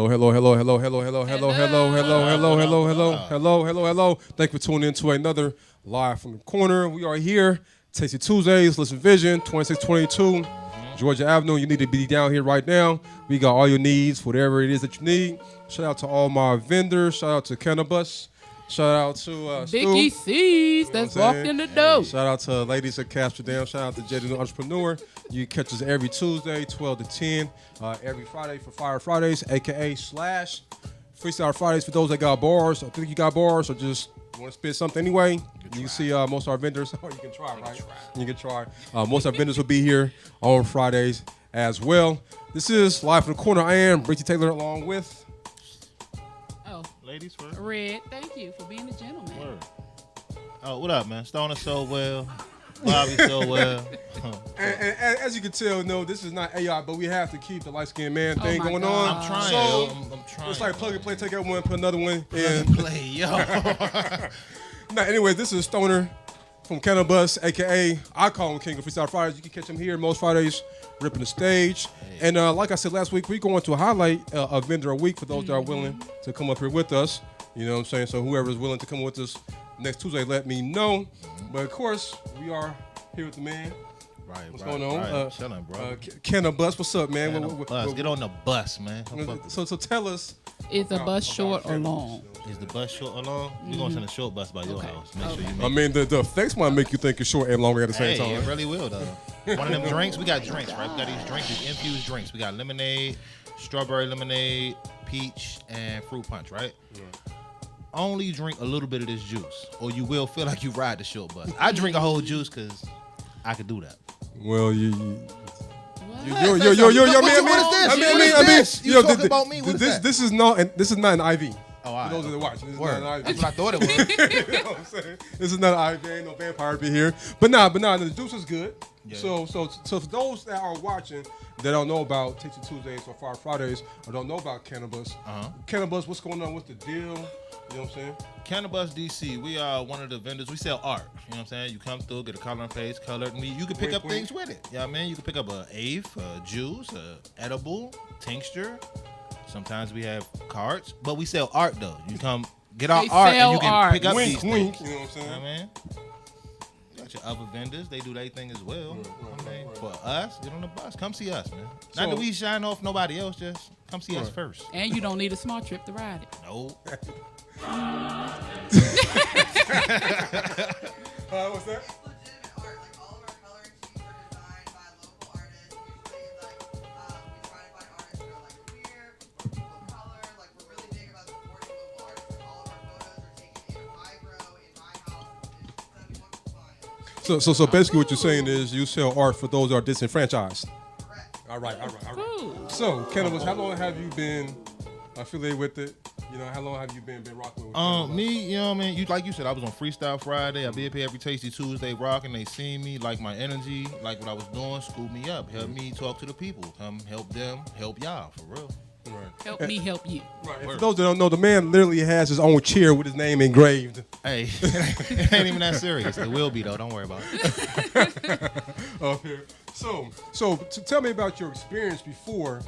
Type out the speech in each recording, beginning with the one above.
Hello, hello, hello, hello, hello, hello, hello, hello, hello, hello, hello, hello, hello, hello, hello. Thank you for tuning in to another Live from the Corner. We are here, Tasty Tuesdays, Listen Vision, 2622 Georgia Avenue. You need to be down here right now. We got all your needs, whatever it is that you need. Shout out to all my vendors. Shout out to Cannabis. Shout out to Vicky Stu. C's that's walked in the door. Shout out to ladies at Amsterdam. Shout out to Jay the Entrepreneur. You catch us every Tuesday, 12 to 10. Every Friday for Fire Fridays, a.k.a. / Freestyle Fridays for those that got bars. I think you got bars or just want to spit something anyway. You can see most of our vendors. Oh, you can try, right? You can try. Most of our vendors will be here on Fridays as well. This is Live from the Corner. I am Brittany Taylor along with... Ladies first. Red, thank you for being a gentleman. Word. Oh, what up, man? Stoner so well. Bobby so well. And as you can tell, no, this is not AI, but we have to keep the light-skinned man thing going on. I'm trying. So, I'm trying. it's like plug and play, take out one, put another one Plug in. and play, yo. Now, anyways, this is Stoner from Cannabis, a.k.a. I call him King of Freestyle Fridays. You can catch him here most Fridays, ripping the stage. Hey. And like I said last week, we're going to highlight a vendor a week for those that are willing to come up here with us. You know what I'm saying? So whoever is willing to come with us next Tuesday, let me know. But, of course, we are here with the man. Right, What's going on? Right. Chilling, bro. Cannabis, what's up, man? Get on the bus, man. So tell us. Is the bus short or long? Is the bus short or long? We're going to send a short bus by your house. Make sure you make I mean, the effects might make you think it's short and longer at the same time. It really will, though. One of them drinks, we got drinks, right? We got these drinks, these infused drinks. We got lemonade, strawberry lemonade, peach, and fruit punch, right? Yeah. Only drink a little bit of this juice, or you will feel like you ride the short bus. I drink a whole juice because I could do that. Well, What is this? You talking about me? What is that? This is not an IV. Oh, all right. For those that watch, this is Word. not an IV. That's what I thought it was. You know what I'm saying? This is not an IV. Ain't no vampire be here. But nah, the juice is good. Yeah. So for those that are watching that don't know about Tasty Tuesdays or Fire Fridays or don't know about Cannabis, Cannabis, what's going on? What's the deal? You know what I'm saying? Cannabis DC, we are one of the vendors. We sell art. You know what I'm saying? You come through, get a color and paste, colored. And you can pick up things with it. You know what I mean? You can pick up a eighth, a juice, a edible, tincture. Sometimes we have cards, but we sell art though. You come get our art and you can pick up these wink, things. you know what I'm saying? You know what I mean? Got your other vendors, they do their thing as well. Right. For us, get on the bus. Come see us, man. Not that we shine off nobody else, just come see us first. And you don't need a small trip to ride it. No. What's that? It's legitimate art. Like all of our coloring sheets are designed by local artists. Usually, like we try to find artists that are like queer, people of color. Like we're really big about supporting local artists. And all of our photos are taken in my grow in my house. It's 71 compliant. So basically, what you're saying is you sell art for those that are disenfranchised. Correct. All right. Cool. So, Cannabis, how long have you been affiliated with it? You know, how long have you been rocking with Cannabis? Me, you know what I mean? Like you said, I was on Freestyle Friday. I be up here every Tasty Tuesday rocking. They seen me, like my energy, like what I was doing, scoop me up, help me talk to the people. Come help them, help y'all, for real. Right. Help me help you. Right. For those that don't know, the man literally has his own chair with his name engraved. Hey, it ain't even that serious. It will be, though. Don't worry about it. Okay. So tell me about your experience before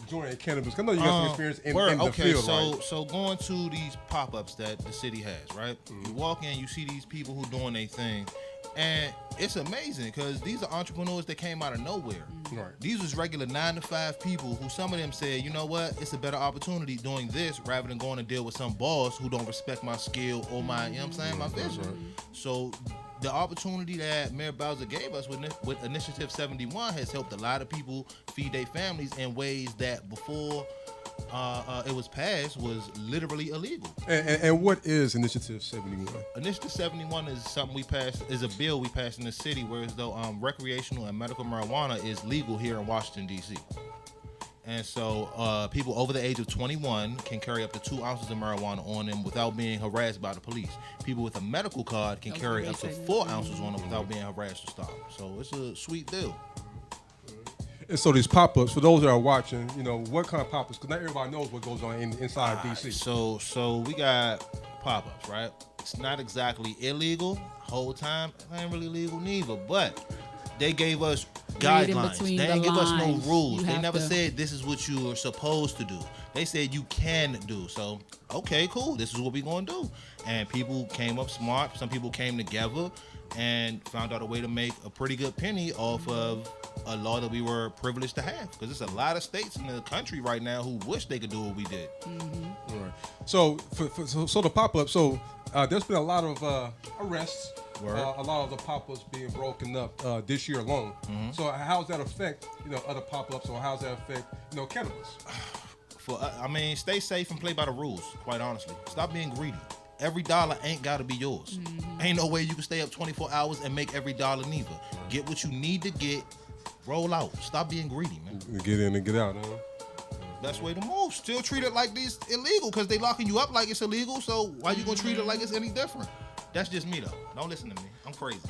joining Cannabis. I know you got some experience in the field, right? So going to these pop-ups that the city has, right? You walk in, you see these people who doing their thing, and it's amazing because these are entrepreneurs that came out of nowhere. Right. These was regular 9-to-5 people who some of them said, you know what, it's a better opportunity doing this rather than going to deal with some boss who don't respect my skill or my, you know what I'm saying, my vision. So the opportunity that Mayor Bowser gave us with Initiative 71 has helped a lot of people feed their families in ways that before it was passed was literally illegal. And what is Initiative 71? Initiative 71 is something we passed, is a bill we passed in the city, whereas though recreational and medical marijuana is legal here in Washington, D.C. And so people over the age of 21 can carry up to 2 ounces of marijuana on them without being harassed by the police. People with a medical card can carry up to 4 ounces on them without being harassed or stopped. So it's a sweet deal. And so these pop-ups, for those that are watching, you know, what kind of pop-ups? Because not everybody knows what goes on inside DC. So we got pop-ups, right? It's not exactly illegal whole time. It ain't really legal neither, but they gave us read in guidelines. between They the ain't give us no lines. rules. You They have never to- said this is what you are supposed to do. They said you can do. So, okay, cool. This is what we gonna do. And people came up smart. Some people came together and found out a way to make a pretty good penny off of a law that we were privileged to have. Because there's a lot of states in the country right now who wish they could do what we did. All right. So, so the pop up. So, there's been a lot of arrests. Word. A lot of the pop ups being broken up this year alone. So, how's that affect other pop ups, or how's that affect cannabis? I mean, stay safe and play by the rules, quite honestly. Stop being greedy. Every dollar ain't got to be yours. Ain't no way you can stay up 24 hours and make every dollar neither. Get what you need to get, roll out. Stop being greedy, man. Get in and get out, huh? Best way to move. Still treat it like these illegal because they locking you up like it's illegal. So why you gonna treat it like it's any different? That's just me, though. Don't listen to me. I'm crazy.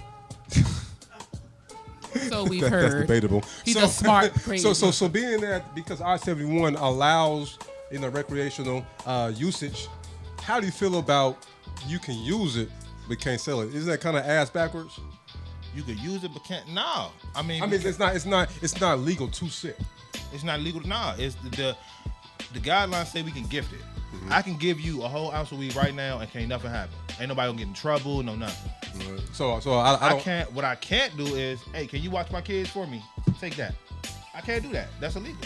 So we've That's heard. debatable. He's a smart, crazy. So being that because I-71 allows recreational usage, how do you feel about you can use it but can't sell it? Isn't that kind of ass backwards? You could use it, but can't. No, I mean it's not legal to sell. it's not legal. Nah, it's the guidelines say we can gift it. I can give you a whole ounce of weed right now and can't nothing happen. Ain't nobody gonna get in trouble, no nothing. So I I don't. can't. What I can't do is, hey, can you watch my kids for me? Take that. I can't do that. That's illegal.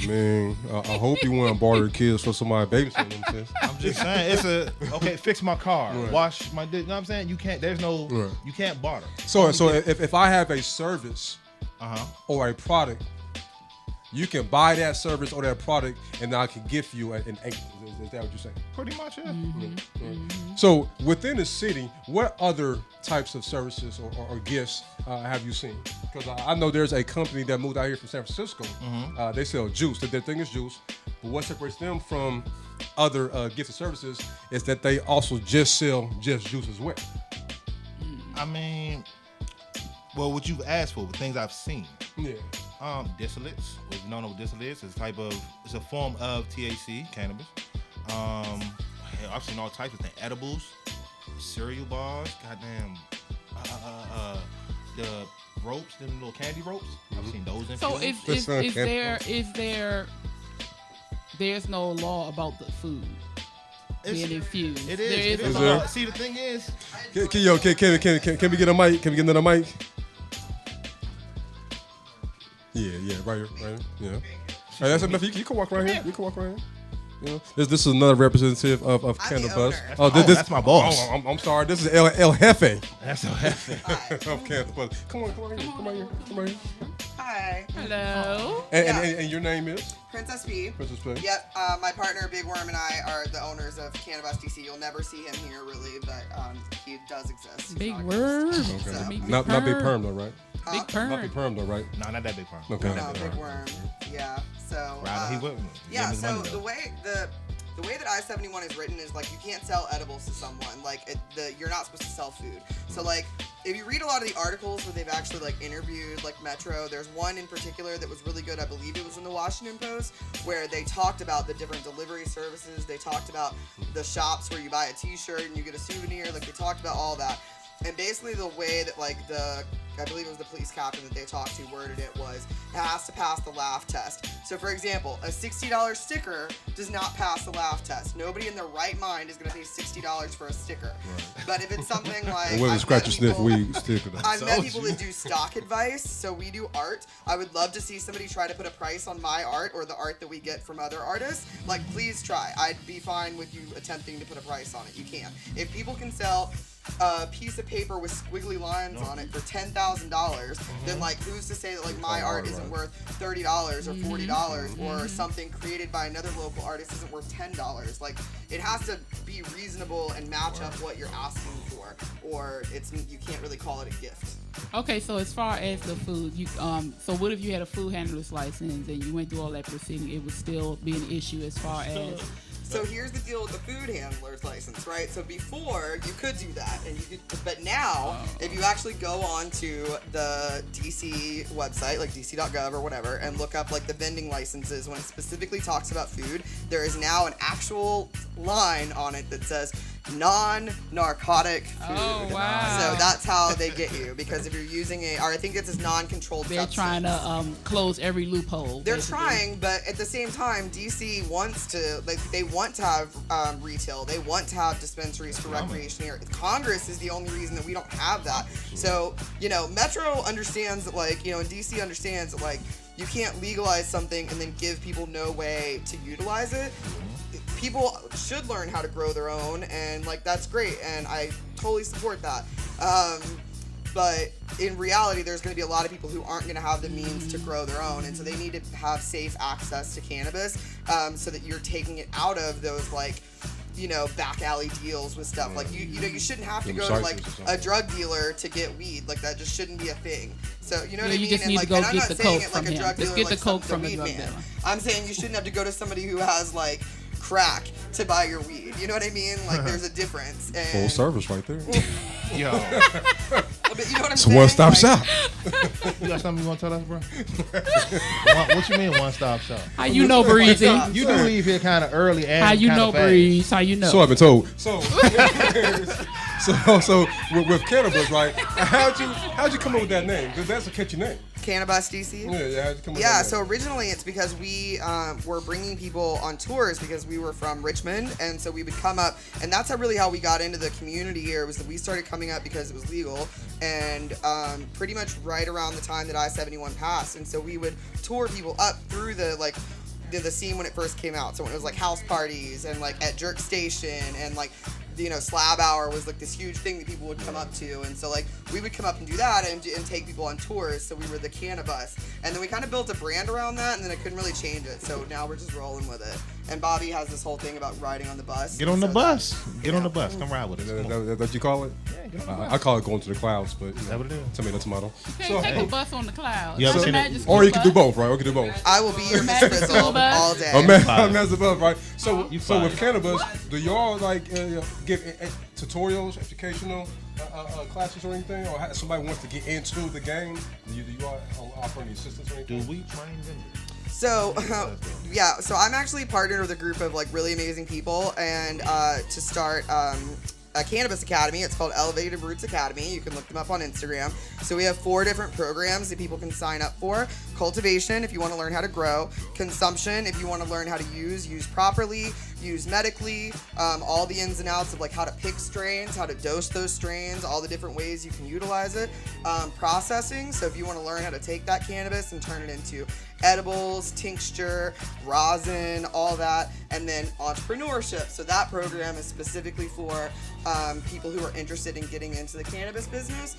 Man, I hope you want to barter kids for somebody babysitting them. Sis. I'm just saying, it's okay. Fix my car, Right. wash my. You know what I'm saying? You can't. There's no. Right. You can't barter. So if I have a service Uh huh. or a product, you can buy that service or that product, and I can gift you an eight. Is that what you're saying? Pretty much, yeah. So within the city, what other types of services or gifts have you seen? Because I know there's a company that moved out here from San Francisco. They sell juice. Their thing is juice. But what separates them from other gifts and services is that they also just sell just juice as well. I mean, well, what you've asked for, things I've seen. Yeah. Distillates. If you don't know what distillate is, it's a form of THC, cannabis. Hell, I've seen all types of things. Edibles, cereal bars, goddamn, the ropes, them little candy ropes. I've seen those in So fields. there's no law about the food being infused. It There is. is a a there? law. law. See, the thing is, Can we get a mic? Can we get another mic? Yeah, right here. Yeah. Hey, that's enough. You can walk right here. You can walk right here. You know, this is another representative of I'm the Cannabis. owner. that's my boss. Oh, I'm sorry. This is El Jefe that's so hefty. of Cannabis. Come on here. Hi, Hello. And your name is Princess P. Princess P. Yep, my partner Big Worm and I are the owners of Cannabis DC. You'll never see him here really, but he does exist. He's Big not a word. ghost. Okay. So, Not Big Perm though, right? Big Not Big perm. Perm though, right? No, not that big firm. Okay. no, Big Worm. Yeah. So. Right, he wouldn't. Yeah. Give him his So money, the though. way that I-71 is written is like you can't sell edibles to someone. Like you're not supposed to sell food. So like if you read a lot of the articles where they've actually like interviewed like Metro, there's one in particular that was really good. I believe it was in the Washington Post where they talked about the different delivery services. They talked about the shops where you buy a T-shirt and you get a souvenir. Like they talked about all that. And basically the way that like I believe it was the police captain that they talked to worded it was it has to pass the laugh test. So for example, a $60 sticker does not pass the laugh test. Nobody in their right mind is going to pay $60 for a sticker. But if it's something like And with a I've scratch met and sniff people- weed sticker. I've met people that do stock advice, so we do art. I would love to see somebody try to put a price on my art or the art that we get from other artists. Like, please try. I'd be fine with you attempting to put a price on it. You can. If people can sell a piece of paper with squiggly lines on it for $10,000, then like who's to say that like my art isn't worth $30 or $40 or something created by another local artist isn't worth $10? Like it has to be reasonable and match up what you're asking for, or you can't really call it a gift. Okay, so as far as the food, so what if you had a food handler's license and you went through all that proceeding, it would still be an issue as far as. So here's the deal with the food handler's license, right? So before you could do that, but now if you actually go on to the DC website, like dc.gov or whatever, and look up like the vending licenses when it specifically talks about food, there is now an actual line on it that says non-narcotic food. Oh, wow. So that's how they get you, because if you're using or I think it's a non-controlled They're substance. trying to close every loophole. They're basically. trying, but at the same time, DC wants to, they want to have retail. They want to have dispensaries for recreation here. Congress is the only reason that we don't have that. So, Metro understands that, and DC understands that, you can't legalize something and then give people no way to utilize it. People should learn how to grow their own, and that's great, and I totally support that. But in reality, there's going to be a lot of people who aren't going to have the means to grow their own, and so they need to have safe access to cannabis, so that you're taking it out of those back alley deals with stuff. You shouldn't have to go to a drug dealer to get weed. That just shouldn't be a thing. So you know what I mean? You just need to go get the coke from him. Just get the coke from a drug dealer. I'm saying you shouldn't have to go to somebody who has crack to buy your weed. You know what I mean? There's a difference. And Full service right there. Yo, but you know what I'm It's a saying? one-stop shop. you got something you want to tell us, bro? What you mean one-stop shop? How you know, Breezy? You do leave here kind of early and How you kinda know, fast. Breeze? How you know? So I've been told. So with cannabis, right? How'd you come up with that name? Because that's a catchy name. Cannabis DC? Yeah, how'd you come up with Yeah, that so name? originally it's because we were bringing people on tours because we were from Richmond, and so we would come up, and that's how we got into the community here, was that we started coming up because it was legal, and pretty much right around the time that I-71 passed, and so we would tour people up through the scene when it first came out. So when it was house parties and at Jerk Station and Slab Hour was this huge thing that people would come up to, and so we would come up and do that and take people on tours. So we were the Cannabis, and then we kind of built a brand around that, and then I couldn't really change it. So now we're just rolling with it. And Bobby has this whole thing about riding on the bus. Get on the So bus. that- Get on the bus. Come ride with us. Is Come on. that what you call it? Yeah, get on the bus. I call it going to the clouds, but that what it is? tomato, tomato. You can't take a bus on the clouds. You ever Not seen the it? Magic School Or you can do bus. both, right? We can do both. I will be your Miss Magic Crystal School bus? all day. That's above, right? So You with fired. cannabis, do y'all give tutorials, educational classes or anything, or somebody wants to get into the game? Do you all offer any assistance or anything? Do we train vendors? So, yeah, so I'm actually partnered with a group of really amazing people, and to start a cannabis academy. It's called Elevated Roots Academy. You can look them up on Instagram. So we have 4 different programs that people can sign up for. Cultivation, if you want to learn how to grow. Consumption, if you want to learn how to use properly, use medically, all the ins and outs of how to pick strains, how to dose those strains, all the different ways you can utilize it. Processing, so if you want to learn how to take that cannabis and turn it into edibles, tincture, rosin, all that. And then entrepreneurship. So that program is specifically for people who are interested in getting into the cannabis business,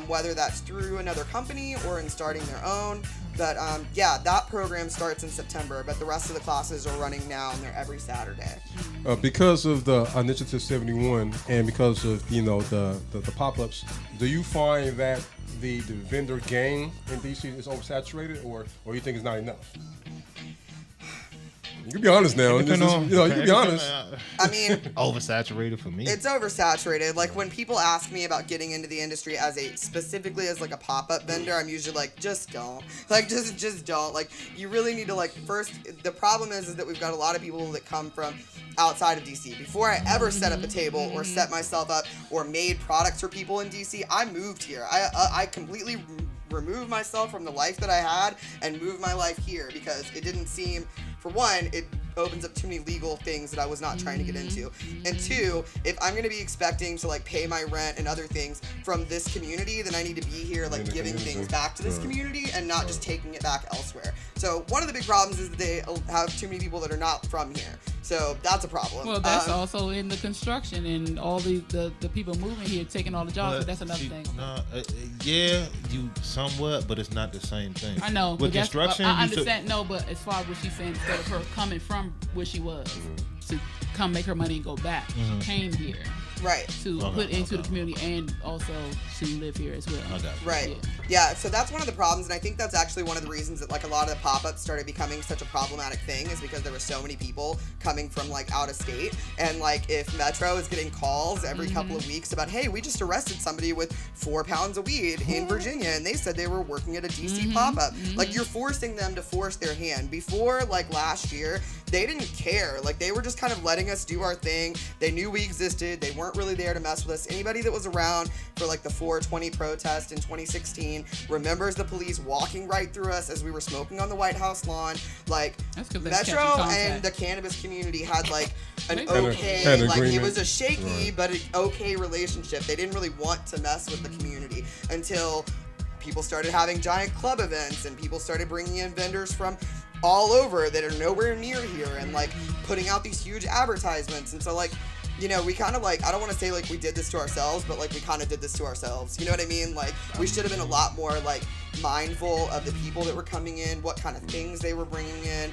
whether that's through another company or in starting their own. But yeah, that program starts in September, but the rest of the classes are running now, and they're every Saturday. Because of the Initiative 71 and because of the pop-ups, do you find that the vendor game in DC is oversaturated, or you think it's not enough? You can be honest now. You can be honest. I mean, Oversaturated for me. it's oversaturated. When people ask me about getting into the industry specifically as a pop-up vendor, I'm usually just don't. Just don't. You really need to first, the problem is that we've got a lot of people that come from outside of DC. Before I ever set up a table or set myself up or made products for people in DC, I moved here. I completely removed myself from the life that I had and moved my life here because it didn't seem, for one, it opens up too many legal things that I was not trying to get into. And 2, if I'm going to be expecting to pay my rent and other things from this community, then I need to be here giving things back to this community and not just taking it back elsewhere. So one of the big problems is that they have too many people that are not from here. So that's a problem. Well, that's also in the construction and all the people moving here taking all the jobs. But that's another thing. Yeah, you somewhat, but it's not the same thing. I know. With but construction, I you understand. No, but as far as what she's saying, instead of her coming from where she was to come make her money and go back, she came here right. to put into the community and also to live here as well. I got you. Right. Yeah. Yeah, so that's one of the problems, and I think that's actually one of the reasons that like a lot of the pop-ups started becoming such a problematic thing is because there were so many people coming from like out of state, and like if Metro is getting calls every couple of weeks about, hey, we just arrested somebody with 4 pounds of weed in Virginia, and they said they were working at a DC pop-up. Like you're forcing them to force their hand. Before like last year, they didn't care. Like they were just kind of letting us do our thing. They knew we existed. They weren't really there to mess with us. Anybody that was around for like the 420 protest in 2016 remembers the police walking right through us as we were smoking on the White House lawn. Like Metro and the cannabis community had like an okay, like it was a shaky but an okay relationship. They didn't really want to mess with the community until people started having giant club events and people started bringing in vendors from all over that are nowhere near here and like putting out these huge advertisements. And so like, you know, we kind of like, I don't want to say like we did this to ourselves, but like we kind of did this to ourselves. You know what I mean? Like we should have been a lot more like mindful of the people that were coming in, what kind of things they were bringing in,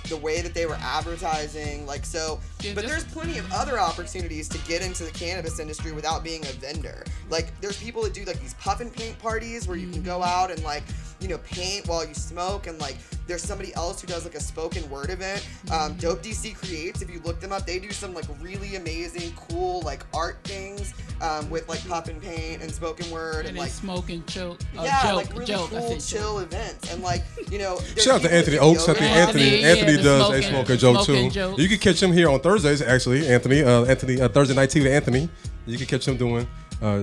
the way that they were advertising, like so. But there's plenty of other opportunities to get into the cannabis industry without being a vendor. Like there's people that do like these puff and paint parties where you can go out and like, you know, paint while you smoke, and like there's somebody else who does like a spoken word event. Dope DC Creates, if you look them up, they do some like really amazing, cool like art things with like puff and paint and spoken word and like smoke and chill. Like really cool chill events. And like, you know, shout out to Anthony Oakes. I think Anthony does a smoke and joke too. You can catch him here on Thursdays actually. Anthony Thursday Night TV with Anthony. You can catch him doing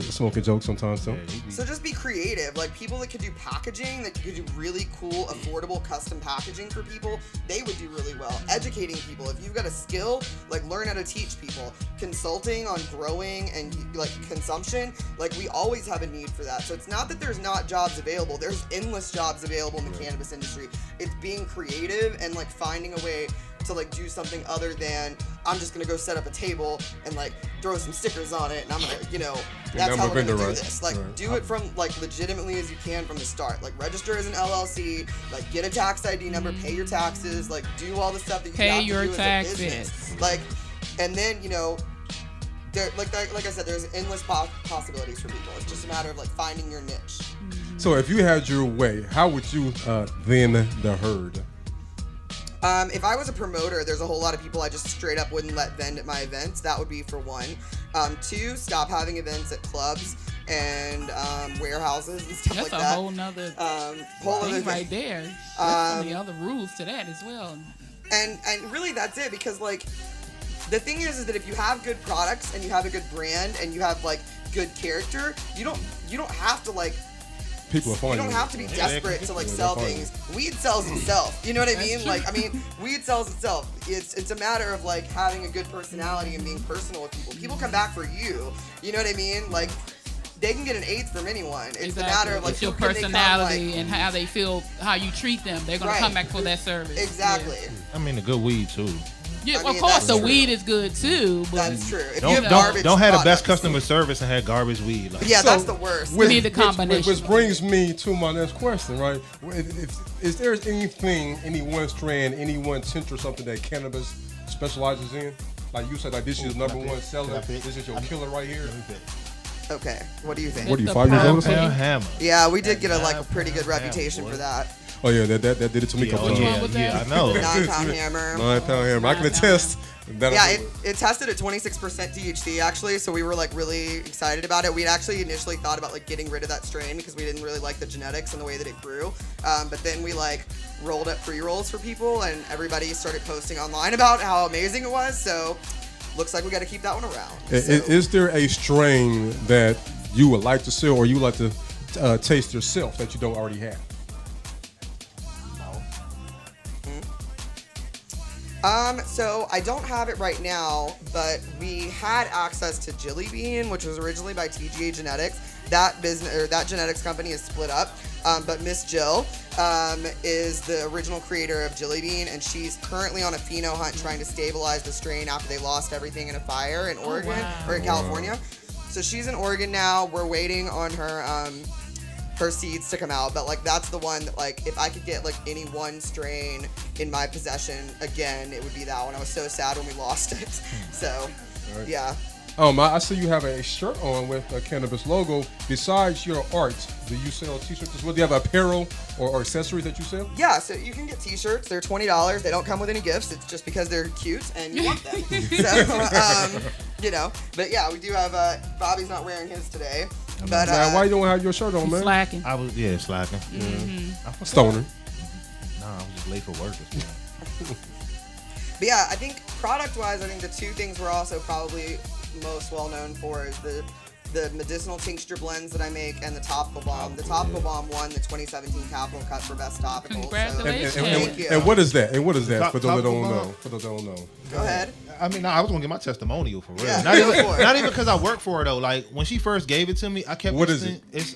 smoking jokes sometimes too. So just be creative. Like people that could do packaging, that could do really cool, affordable, custom packaging for people, they would do really well. Educating people. If you've got a skill, like learn how to teach people. Consulting on growing and like consumption, like we always have a need for that. So it's not that there's not jobs available. There's endless jobs available in the cannabis industry. It's being creative and like finding a way to like do something other than I'm just gonna go set up a table and like throw some stickers on it and I'm gonna, you know, that's how we're gonna do this. Like do it from like legitimately as you can from the start. Like register as an LLC, like get a tax ID number, pay your taxes, like do all the stuff that you have to do as a business. Like, and then you know, there like I said, there's endless possibilities for people. It's just a matter of like finding your niche. So if you had your way, how would you then the herd? If I was a promoter, there's a whole lot of people I just straight up wouldn't let vend at my events. That would be for one. 2, stop having events at clubs and warehouses and stuff like that. That's a whole nother thing right there. There's so many other rules to that as well. And really that's it, because like the thing is that if you have good products and you have a good brand and you have like good character, you don't have to like people are funny. You don't have to be desperate to like sell things. Weed sells itself. You know what I mean? Like, I mean, weed sells itself. It's a matter of like having a good personality and being personal with people. People come back for you. You know what I mean? Like, they can get an eighth from anyone. It's a matter of like it's your personality and how they feel, how you treat them. They're gonna come back for that service. Exactly. Yeah. I mean, the good weed too. Yeah, of course, the weed is good too. But that's true. If don't have the best customer service and have garbage weed. Like. Yeah, that's the worst. We need the combination. Which brings me to my next question, right? Is there anything, any one strand, any one tint or something that cannabis specializes in? Like you said, like this is number one seller. This is your killer right here. Okay, what do you think? What are you, 5 years old or something? Hammer. Yeah, we did get a pretty good reputation for that. Oh yeah, that did it to me a couple times. Yeah, I know. 9-pound hammer. 9-pound hammer. I can attest. Yeah, it tested at 26% THC actually, so we were like really excited about it. We actually initially thought about like getting rid of that strain because we didn't really like the genetics and the way that it grew. But then we like rolled up pre-rolls for people, and everybody started posting online about how amazing it was. So looks like we got to keep that one around. Is there a strain that you would like to sell or you would like to taste yourself that you don't already have? So I don't have it right now, but we had access to Jilly Bean, which was originally by TGA Genetics. That business or that genetics company is split up. But Miss Jill is the original creator of Jilly Bean, and she's currently on a pheno hunt trying to stabilize the strain after they lost everything in a fire in Oregon or in California. So she's in Oregon now. We're waiting on her seeds to come out, but like that's the one that like if I could get like any one strain in my possession again, it would be that one. I was so sad when we lost it. So yeah. I see you have a shirt on with a cannabis logo. Besides your art, do you sell T-shirts as well? Do you have apparel or accessories that you sell? Yeah, so you can get T-shirts. They're $20. They don't come with any gifts. It's just because they're cute and you want them. So, you know. But yeah, we do have. Bobby's not wearing his today. But Man, why you don't have your shirt on, man? Slacking. I was slacking. Stoner. Nah, I was just late for work this morning. But yeah, I think product-wise, I think the two things we're also probably most well known for is the medicinal tincture blends that I make and the topical balm. The topical balm won the 2017 Capital Cut for best topical. Congratulations. So, thank you. And what is that? And what is that for those that Topical don't know? balm? For those that don't know. Go ahead. I mean, I was gonna get my testimonial for real. Yeah, not go for it. even because I work for her though. Like when she first gave it to me, I kept. What is listening. It's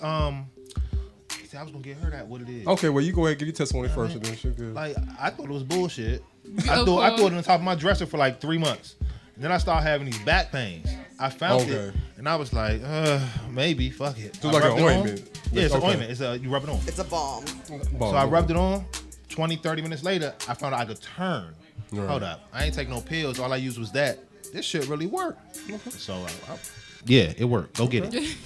see, I was gonna get her that. What it is? Okay, well you go ahead and give your testimony first, and then she'll good. Like I thought it was bullshit. I Go thought for it on the top of my dresser for like 3 months. And then I started having these back pains. I found it, and I was like, maybe, fuck it. So like an ointment. Yeah, it's an Okay. ointment. It's you rub it on. It's a balm. So I rubbed it on. 20, 30 minutes later, I found out I could turn. Right. Hold up. I ain't take no pills. All I used was that. This shit really worked. So, yeah, it worked. Go get it.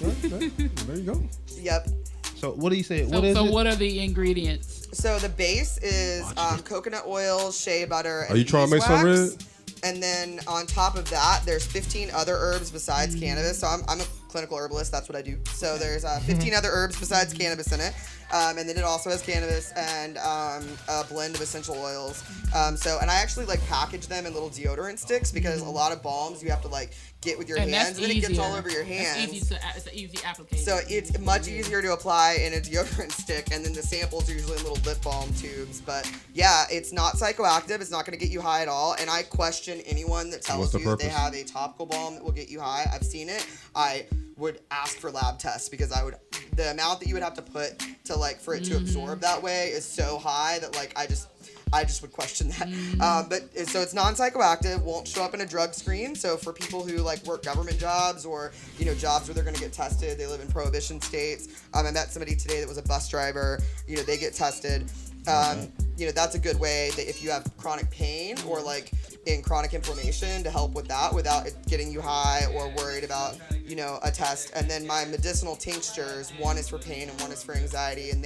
There you go. Yep. So, what do you say? So, What is it? what are the ingredients? So the base is coconut oil, shea butter, and Are you trying to make some beeswax. red? And then on top of that, there's 15 other herbs besides cannabis. So I'm a clinical herbalist. That's what I do. So there's 15 other herbs besides cannabis in it. And then it also has cannabis and a blend of essential oils. And I actually like package them in little deodorant sticks because a lot of balms you have to like get with your And hands that's and then it gets easier. all over your hands. It's an easy application. So it's much easier to apply in a deodorant stick, and then the samples are usually in little lip balm tubes. But yeah, it's not psychoactive. It's not going to get you high at all. And I question anyone that tells What's the you that they purpose? have a topical balm that will get you high. I've seen it. I would ask for lab tests because the amount that you would have to put to like for it to absorb that way is so high that like I just would question that. But so it's non-psychoactive, won't show up in a drug screen. So for people who like work government jobs or, you know, jobs where they're going to get tested, they live in prohibition states. I met somebody today that was a bus driver, you know, they get tested. You know, that's a good way that if you have chronic pain or like in chronic inflammation to help with that without it getting you high or worried about, you know, a test. And then my medicinal tinctures, one is for pain and one is for anxiety. And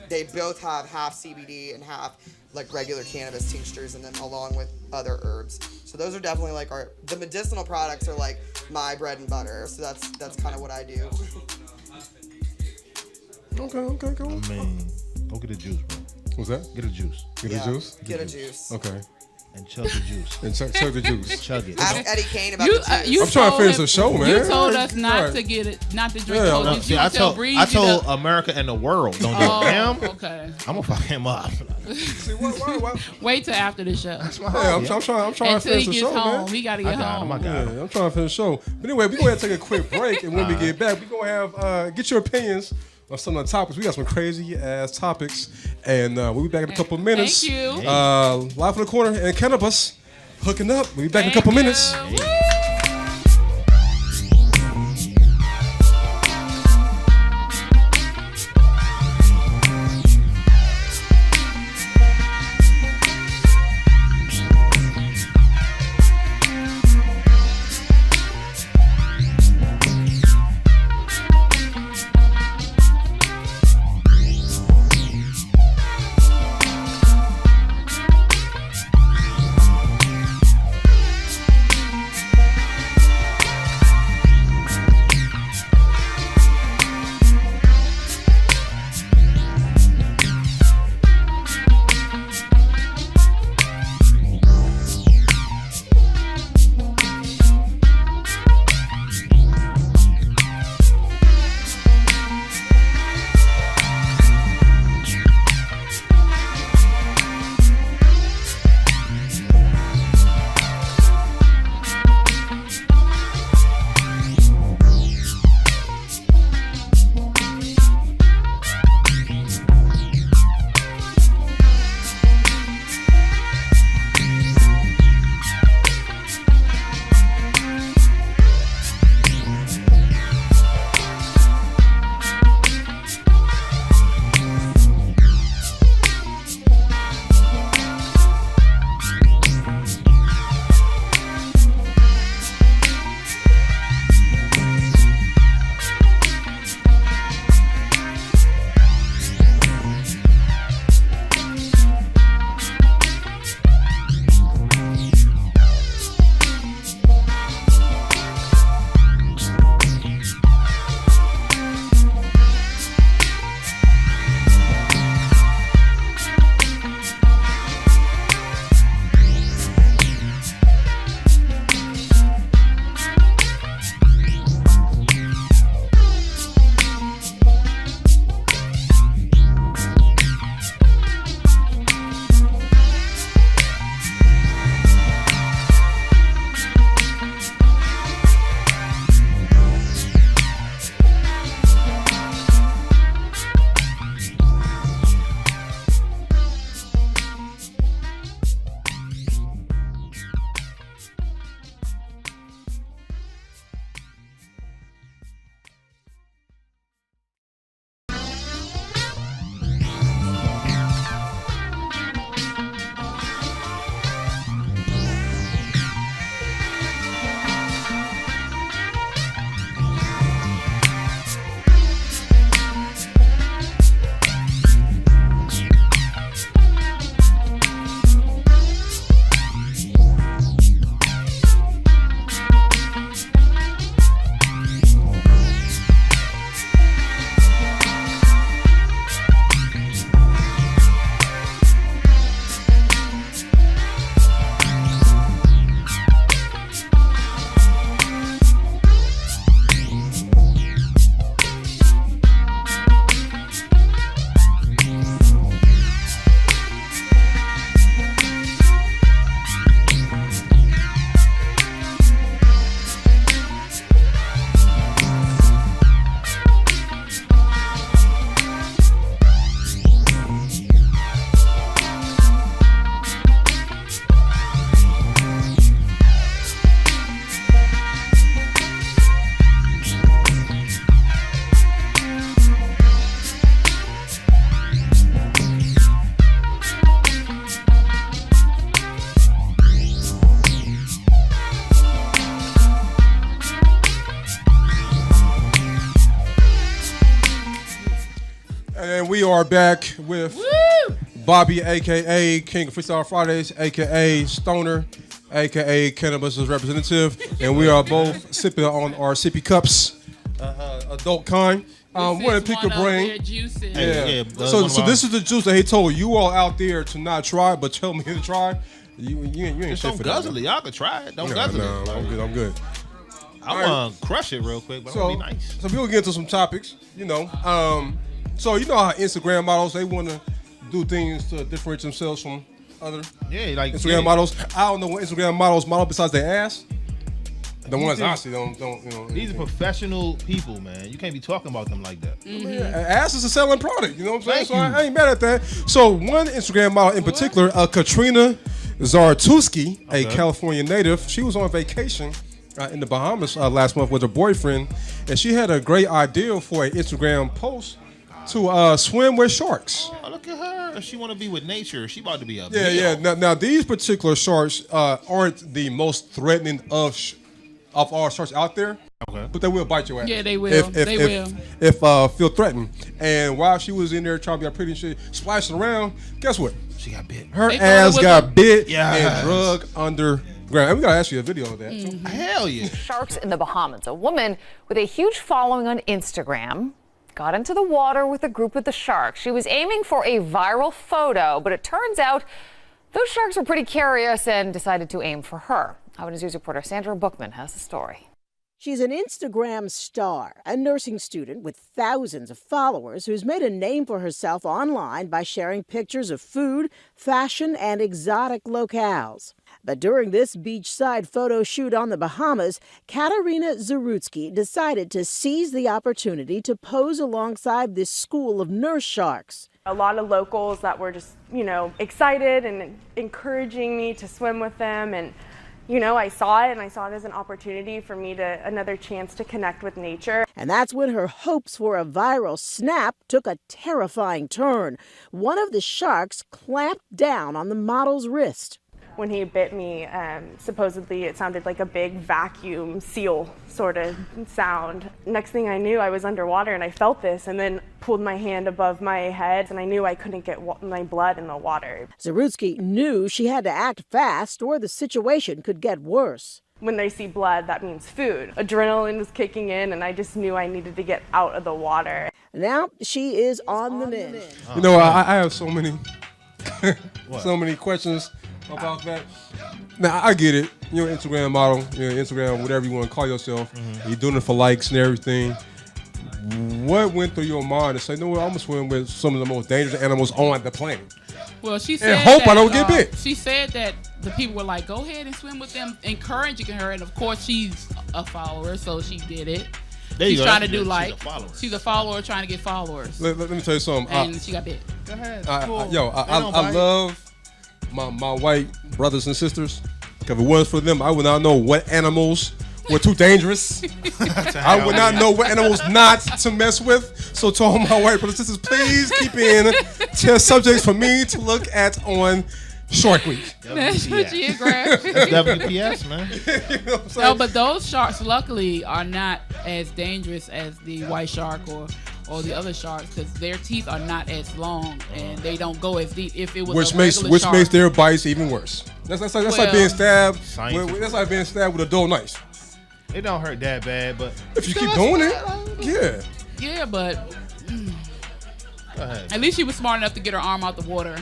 they both have half CBD and half like regular cannabis tinctures in them along with other herbs. So those are definitely like the medicinal products are like my bread and butter. So that's kind of what I do. Okay, go. I mean, go get a juice, bro. What's that? Get a juice. Get Yeah, a juice? Get a juice. Okay. And chug the juice. And chug the juice. Chug it. Ask Eddie Kane about You, the juice. you I'm trying to told finish him- the show, man. You told us not Right. to get it, not to drink Yeah, cold. no, You See, I tell told Breeze to- America and the world don't give Oh, a damn. okay. I'm gonna fuck him up. See, what? Wait till after the show. Yeah, I'm trying to Until finish he the gets show, home, man. he got to I get got him. home. Yeah, I'm trying to finish the show. But anyway, we're going to take a quick break, and when we get back, we're going to have get your opinions on some of the topics. We got some crazy ass topics, and we'll be back in a couple of minutes. Thank you. Live from the corner and cannabis hooking up. We'll be back in a couple Thank minutes. you. Hey. we are back with Woo! Bobby, aka King of Freestyle Fridays, aka Stoner, aka Cannabis Representative, and we are both sipping on our sippy cups, adult kind. Want to pick your brain. Yeah. So this is the juice that he told you all out there to not try, but tell me to try. You ain't Just shit don't for guzzle that. it. Y'all can try it. Don't No, guzzle no, it. I'm good. I want to crush it real quick, but So, it'll be nice. so we'll get into some topics, you know. So you know how Instagram models, they want to do things to differentiate themselves from other Yeah, like Instagram models. I don't know what Instagram models model besides their ass. The ones I see don't you know. These are professional people, man. You can't be talking about them like that. Ass is a selling product, you know what I'm saying? Thank So you. I ain't mad at that. So one Instagram model in particular, Katrina Zartuski, a California native, she was on vacation in the Bahamas last month with her boyfriend, and she had a great idea for an Instagram post to swim with sharks. Oh, look at her. If she want to be with nature, she about to be a Yeah. meal. Now these particular sharks aren't the most threatening of all sharks out there. Okay. But they will bite your ass. Yeah, they will. They will. If feel threatened. And while she was in there trying to be pretty and shit, splashing around, guess what? She got bit. Her They thought ass it was got bit Yes. and drug underground. And we gotta ask you a video of that. too. Hell yeah. Sharks in the Bahamas. A woman with a huge following on Instagram got into the water with a group of the sharks. She was aiming for a viral photo, but it turns out those sharks were pretty curious and decided to aim for her. Eyewitness News reporter Sandra Bookman has the story. She's an Instagram star, a nursing student with thousands of followers who's made a name for herself online by sharing pictures of food, fashion, and exotic locales. But during this beachside photo shoot on the Bahamas, Katarina Zarutsky decided to seize the opportunity to pose alongside this school of nurse sharks. A lot of locals that were just, excited and encouraging me to swim with them. And, I saw it as an opportunity for me another chance to connect with nature. And that's when her hopes for a viral snap took a terrifying turn. One of the sharks clamped down on the model's wrist. When he bit me, supposedly it sounded like a big vacuum seal sort of sound. Next thing I knew, I was underwater and I felt this and then pulled my hand above my head and I knew I couldn't get my blood in the water. Zarutsky knew she had to act fast or the situation could get worse. When they see blood, that means food. Adrenaline was kicking in and I just knew I needed to get out of the water. Now she is on the mend. You know, I have so many, so many questions about that. Now I get it. You're an Instagram model, Instagram, whatever you want to call yourself. You're doing it for likes and everything. What went through your mind to say, no, I'm gonna swim with some of the most dangerous animals on the planet? Well, she said hope that, I don't get bit. She said that the people were like, go ahead and swim with them, encouraging her. And of course, she's a follower, so she did it. There you She's go. trying to do She's a like, follower. she's a follower trying to get followers. Let me tell you something. And she got bit. Go ahead. I Don't bite. love my white brothers and sisters. If it wasn't for them, I would not know what animals were too dangerous. I would not know what animals not to mess with. So to all my white brothers and sisters, please keep in test subjects for me to look at on Shark Week. National Geographic. That's WPS, man. You know what I'm saying? No, but those sharks, luckily, are not as dangerous as the white shark or the other sharks because their teeth are not as long and they don't go as deep. If it was which a makes regular shark, makes their bites even worse. That's like Well, being stabbed. scientific. That's like being stabbed with a dull knife. It don't hurt that bad, but If you keep doing it, yeah. Yeah, but go ahead. at least she was smart enough to get her arm out the water.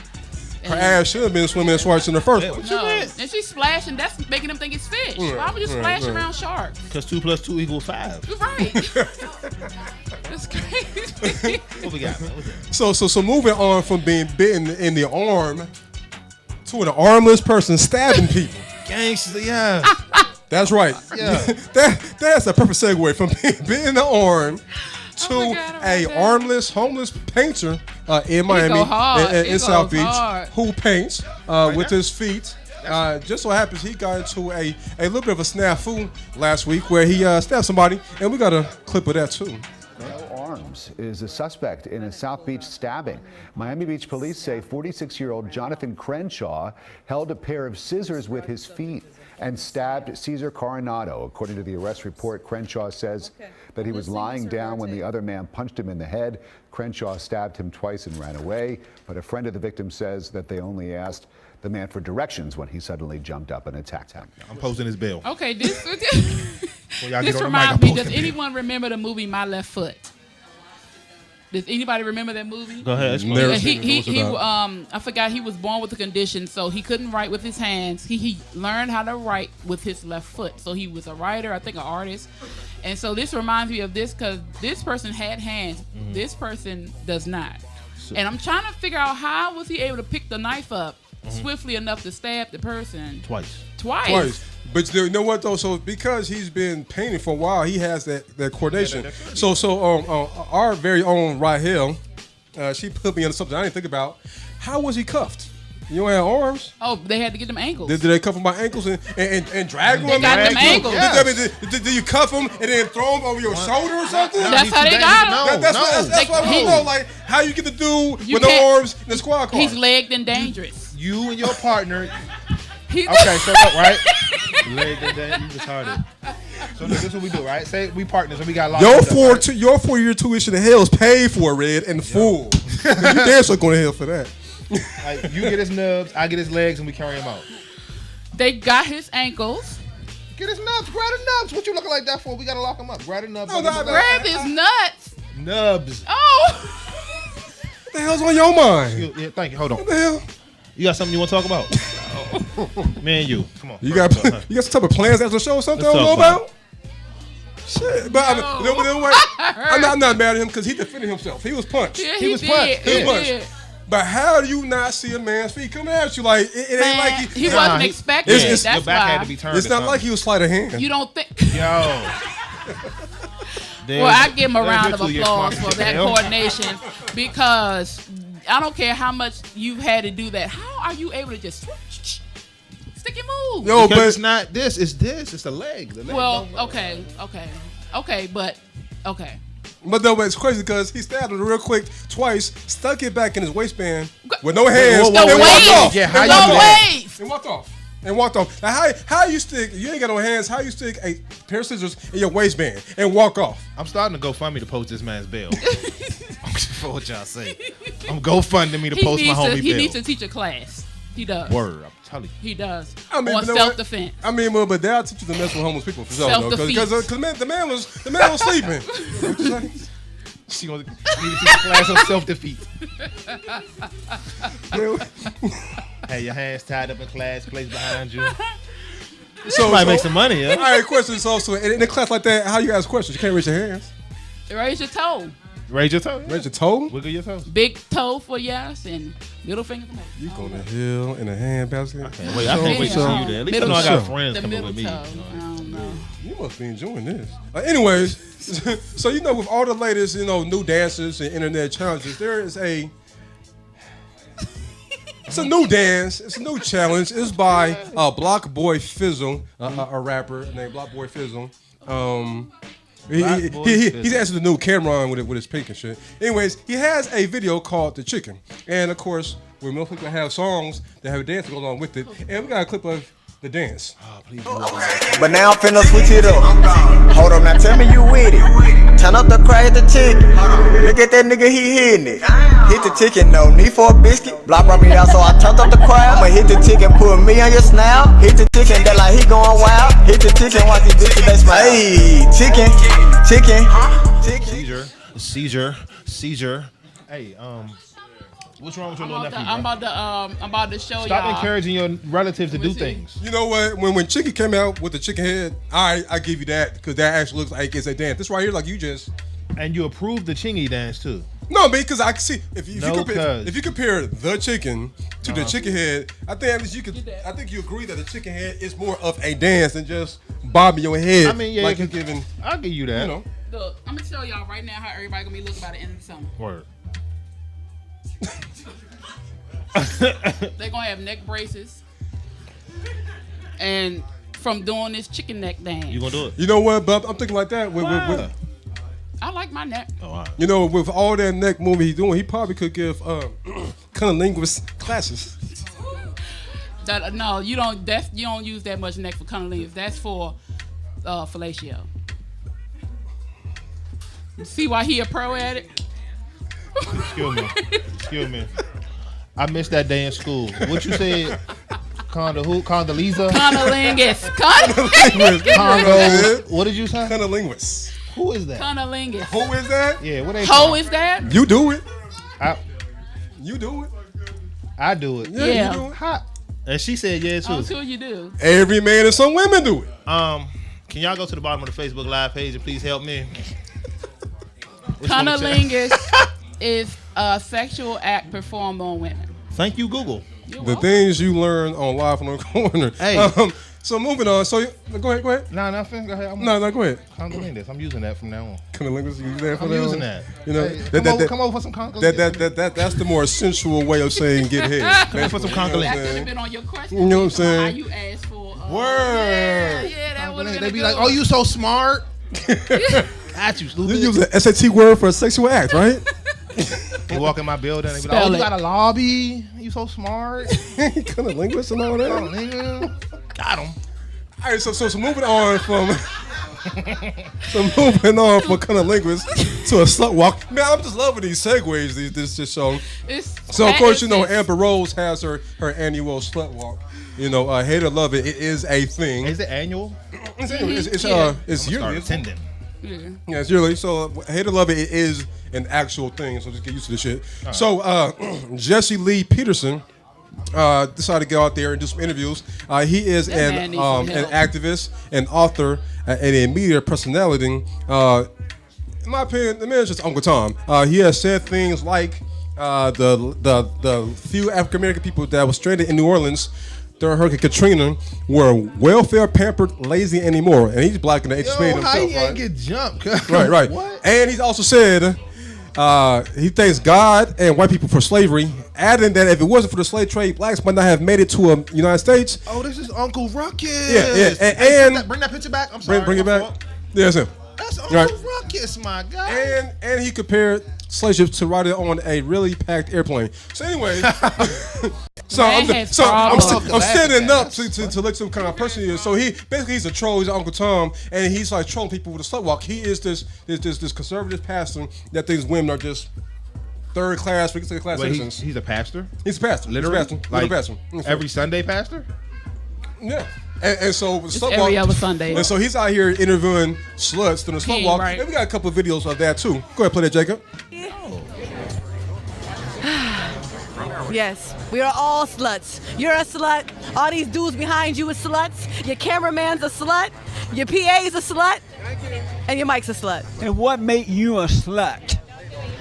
Her ass should have been swimming in sharks in the first Yeah, place. what you No, mean? and she's splashing. That's making them think it's fish. Right, Why would you right, splash right. around sharks? Because 2 + 2 = 5. You're right. That's crazy. What we got, man? What's that? So moving on from being bitten in the arm to an armless person stabbing people. Gangster, yeah. That's right. Yeah. That's a perfect segue from being bitten in the arm to Oh my God, a okay. armless homeless painter in Miami, go hard. in It South goes Beach, hard. who paints with his feet. Just so happens he got into a little bit of a snafu last week where he stabbed somebody, and we got a clip of that too. Arms is a suspect in a South Beach stabbing. Miami Beach police say 46-year-old Jonathan Crenshaw held a pair of scissors with his feet and stabbed Cesar Coronado. According to the arrest report, Crenshaw says that he was lying down when the other man punched him in the head. Crenshaw stabbed him twice and ran away, but a friend of the victim says that they only asked the man for directions when he suddenly jumped up and attacked him. I'm posting his bill. Okay, this Well, y'all get this on the mic, reminds I'm me. posting Does bill. anyone remember the movie My Left Foot? Does anybody remember that movie? Go ahead. Never Yeah, seen it. What's it about? I forgot he was born with a condition, so he couldn't write with his hands. He learned how to write with his left foot. So he was a writer, I think an artist. And so this reminds me of this because this person had hands. This person does not. And I'm trying to figure out how was he able to pick the knife up swiftly enough to stab the person Twice. twice. But you know what though? So because he's been painting for a while, he has that coordination. So our very own Rahel, she put me on something I didn't think about. How was he cuffed? You don't have arms. Oh, they had to get them ankles. Did they cuff him by ankles and drag him? They got them ankles. Did you cuff him and then throw him over your shoulder or something? That's how they got him. That's what I want to know. Like how you get the dude with no can't- arms in the squad car. He's legged and dangerous. You and your partner. He's Okay, so look, right? Leg and then you retarded. So look, this is what we do, right? Say we partners and we got locked up, right? Your 4-year tuition to hell is paid for, Red, in full. You damn sure going to hell for that. Like, you get his nubs, I get his legs, and we carry him out. They got his ankles. Get his nubs, grab the nubs. What you looking like that for? We gotta lock him up. Grab the nubs. No, no, Grab his nuts. Nubs. Oh. What the hell's on your mind? Yeah, thank you. Hold on. What the hell? You got something you want to talk about? Me and you. Come on. You got some type of plans after the show or something I Let's don't know talk about about? Shit. But I mean, you know what? I'm not mad at him because he defended himself. He was punched. Yeah, He was did. punched. He was He did. punched. But how do you not see a man's feet coming at you? Like, it ain't like He wasn't expecting it's- it. it's- That's Your back why. had to be turned. It's or not something. like he was sleight of hand. You don't think? Yo. Well, I give him a There's round your of 2 year applause for sponsorship, that Dale. coordination because I don't care how much you've had to do that. How are you able to just stick and move? Yo, Because but it's not this. It's this. It's the leg. The leg Well, don't move. okay, but okay. But though it's crazy because he stabbed him real quick twice, stuck it back in his waistband with no hands, The and walked waist. off. Yeah, how and you walked do off. that? Waist. And walked off. And walked off. Now how you stick? You ain't got no hands. How you stick a pair of scissors in your waistband and walk off? I'm starting to go fund me to post this man's bill. For what y'all say. I'm GoFunding me to post my homie He bill. needs to teach a class. He does. Word, I'm telling you. He does. I mean, on you know what? self-defense. I mean, well, but they'll teach you to mess with homeless people for sure, though. Self-defeat. Because the man was sleeping. What you say? She gonna need to teach a class of self-defeat. Hey, your hands tied up in class, place behind you. So Might make some money, All yeah. right, question. So in a class like that, how you ask questions? You can't raise your hands. Raise your toe. Raise your toe. Raise your toe. Wiggle your toes. Big toe for yes and middle finger for no. You go to hell in a handbasket. Wait, I can't wait to see you there. At least I know I got friends The coming middle with me. toe. I don't know. You must be enjoying this. Anyways, so with all the latest, new dances and internet challenges, there is it's a new dance. It's a new challenge. It's by Block Boy Fizzle, a rapper named Block Boy Fizzle. He's actually the new Cameron with his pink and shit. Anyways, he has a video called The Chicken. And of course, we most people have songs that have a dance to go along with it. And we got a clip of the dance. But now I'm finna switch it up. Hold up, now tell me you with it. Turn up the crack at the chicken. Look at that nigga, he hitting it. Hit the chicken, no need for a biscuit. Block brought me out, so I turned up the crowd. I'ma hit the chicken, put me on your snout. Hit the chicken, that like he going wild. Hit the chicken, watch these bitches, they smile. Hey, chicken. Seizure. Hey, what's wrong with your little nephew? I'm about to show Stop y'all. encouraging your relatives to Let me do see. things. You know what? When Chicken came out with the chicken head, I give you that because that actually looks like it's a dance. This right here, like you just. And you approved the chingy dance too. No, because I can see if you No, compare the chicken to the chicken head, I think at least you could. I think you agree that the chicken head is more of a dance than just bobbing your head. I mean, yeah, like you you're giving. I'll give you that. You know. Look, I'm gonna show y'all right now how everybody gonna be looking by the end of the summer. Word. They're gonna have neck braces, and from doing this chicken neck dance. You gonna do it? You know what? But I'm thinking like that. I like my neck. Oh, wow. You know, with all that neck movement he's doing, he probably could give cunnilinguist classes. No, you don't. You don't use that much neck for cunnilingus. That's for fellatio. You see why he a pro at it? Excuse me. I missed that day in school. What you said? Condoleezza? Cunnilingus. What did you say? Cunnilingus. Who is that? Cunnilingus. Who is that? Yeah, what they Ho is that? You do it. You do it. I do it. Yeah. You do it. How? And she said yeah too. Until you do. Every man and some women do it. Can y'all go to the bottom of the Facebook Live page and please help me? Cunnilingus is a sexual act performed on women. Thank you, Google. The things you learn on Live from the Corner. Hey. So moving on. So go ahead. No, nothing. Go ahead. No, go ahead. Condoleezza. I'm using that from now on. Cunnilingus, you use that for I'm now? using that. You know, Hey, come over for some condoleezza. that's the more sensual way of saying get head. Come over for some That could have condoleezza. been on your question. You know what I'm How saying? you asked for. Word. Yeah, that would have been They a be good like, one. oh, you so smart. Got you, You stupid. use an SAT word for a sexual act, right? They walk in my building and they be Spell like, oh, you it. got a lobby? You so smart. Cunnilingus and all that. Oh, nigga. Got him. All right, so moving on from cunnilingus to a slut walk. Man, I'm just loving these segues. This show. So of course, you know, Amber Rose has her annual slut walk. You know, hate or love it, it is a thing. Is it annual? It's yearly. Attending. Yeah, it's yearly. So hate or love it, it is an actual thing. So just get used to this shit. Right. So Jesse Lee Peterson decided to go out there and do some interviews. He is an activist, an author, and a media personality. In my opinion, the man is just Uncle Tom. He has said things like the few African American people that were stranded in New Orleans during Hurricane Katrina were welfare pampered, lazy, and immoral. And he's black in the himself. How he ain't get jumped? Right. What? And he's also said he thanks God and white people for slavery, adding that if it wasn't for the slave trade, blacks might not have made it to the United States. Oh, this is Uncle Ruckus. Yeah. And bring that picture back. I'm sorry. Bring it back. Yeah, that's him. That's Uncle Ruckus, my guy. And he compared slave ships to riding on a really packed airplane. So anyway, I'm standing up to look some kind of person here. So he's a troll. He's Uncle Tom, and he's like trolling people with a slut walk. He is this conservative pastor that thinks women are just third class citizens. He's a pastor. He's a pastor. Literally, He's a pastor. like pastor. every Sunday pastor. Yeah. And so every other Sunday. And so he's out here interviewing sluts doing a slut walk. Right. And we got a couple of videos of that too. Go ahead, play that, Jacob. Yes, we are all sluts. You're a slut. All these dudes behind you are sluts. Your cameraman's a slut. Your PA's a slut. And your mic's a slut. And what made you a slut?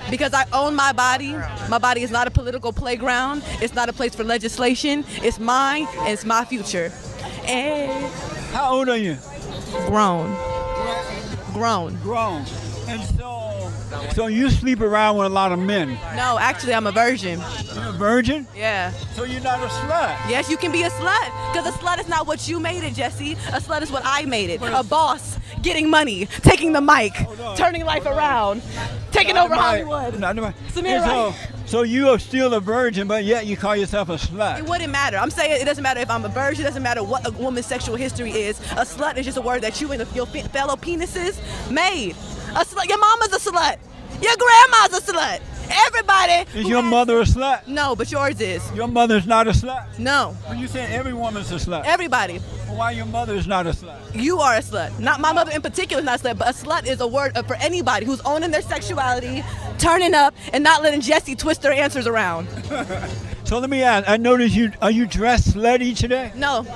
Because I own my body. My body is not a political playground. It's not a place for legislation. It's mine and it's my future. And how old are you? Grown. And so you sleep around with a lot of men? No, actually, I'm a virgin. You're a virgin? Yeah. So you're not a slut? Yes, you can be a slut. Because a slut is not what you made it, Jesse. A slut is what I made it. A boss, getting money, taking the mic, turning life around, taking over Hollywood. So you are still a virgin, but yet you call yourself a slut. It wouldn't matter. I'm saying it doesn't matter if I'm a virgin. It doesn't matter what a woman's sexual history is. A slut is just a word that you and your fellow penises made. A slut. Your mama's a slut. Your grandma's a slut. Everybody. Is your mother a slut? No, but yours is. Your mother's not a slut? No. But you said every woman's a slut. Everybody. Well, why your mother's not a slut? You are a slut. Not my mother in particular is not a slut, but a slut is a word for anybody who's owning their sexuality, turning up, and not letting Jesse twist their answers around. So let me ask, I noticed are you dressed slutty today? No.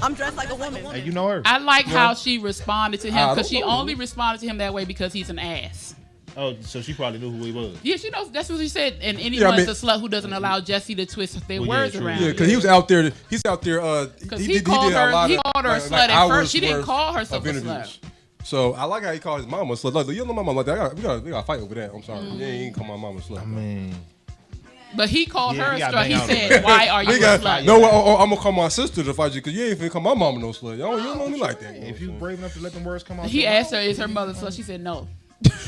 I'm dressed like a woman. Hey, you know her. I like how she responded to him because she only responded to him that way because he's an ass. Oh, so she probably knew who he was. Yeah, she knows. That's what she said. And anyone's a slut who doesn't allow Jesse to twist their words around. Yeah, because he was out there. He's out there. He called her a slut at first. She didn't call herself a slut. So I like how he called his mama a slut. Like, you know, my mama like that. We got to fight over that. I'm sorry. You ain't call my mama a slut. I mean. But he called her a slut. He said, "Why are you a slut?" No, I'm gonna call my sister to fight you because you ain't finna call my mama no slut. You don't know me like that. If you brave enough to let them words come out. He asked her, "Is her mother slut?" She said, "No."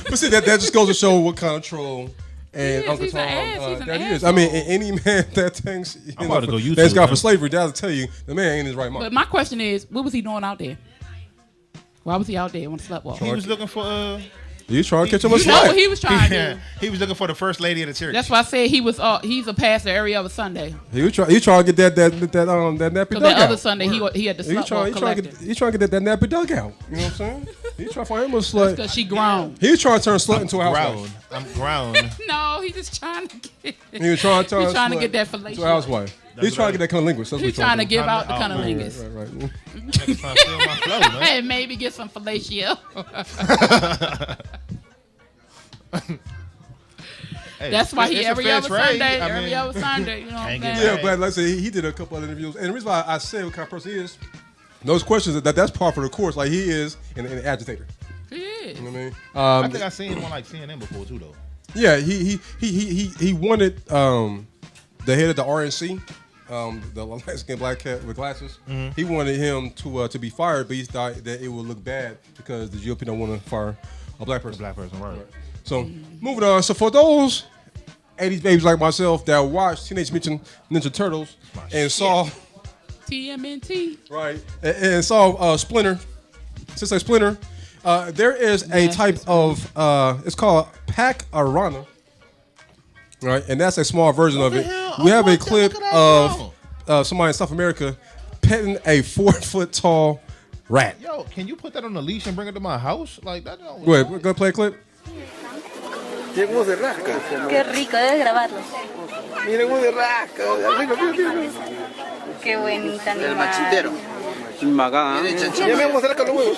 But see, that just goes to show what kind of troll And He is. Uncle He's an Tom, ass. He's an that he is. asshole. I mean, any man that thinks I'm about to go YouTube thanks God him. for slavery, that'll tell you the man ain't in his right mind. But my question is, what was he doing out there? Why was he out there on the slut walk? He was looking for You trying to catch him a You know what slut? he was trying to do. he was looking for the first lady of the church. That's why I said he was. He's a pastor every other Sunday. He trying to get that nappy So duck that other out. Sunday he had the He slut trying walk to collective. get that nappy duck out. You know what I'm saying? He trying to find him a slut. Because she grown. He was trying to turn slut into a grown. housewife. I'm grown. No, he just trying to get. He was trying to turn He's trying to slut get that to a fellatio. housewife. He's trying to get that cunnilingus. That's He's what trying to do. give out the Oh, cunnilingus. Right. Niggas trying to steal my flow, man. And maybe get some fellatio. Hey, That's why he it's a every fair other trade. Sunday, I mean, every other Sunday. You know what I'm can't get saying? Yeah, but like I said, he did a couple of interviews, and the reason why I said what kind of person he is, those questions that's part of the course. Like he is an agitator. He is. You know what I mean? I think I seen him on like CNN before too, though. Yeah, he wanted the head of the RNC, the light-skinned black cat with glasses. Mm-hmm. He wanted him to be fired, but he thought that it would look bad because the GOP don't want to fire a black person. Black person, right? So moving on. So for those 80s babies like myself that watched Teenage Mutant Ninja Turtles and saw TMNT. right and saw Splinter, since like Splinter, there is a type of it's called Pac Arana, right, and that's a small version of it. We have a clip of somebody in South America petting a 4-foot tall rat. Yo, can you put that on a leash and bring it to my house? Like that don't. Go ahead, we're gonna play a clip. Qué rico, debes grabarlo. Miren cómo se rasca. Qué bonita animal. El machitero. Ya me vamos a sacar los huevos.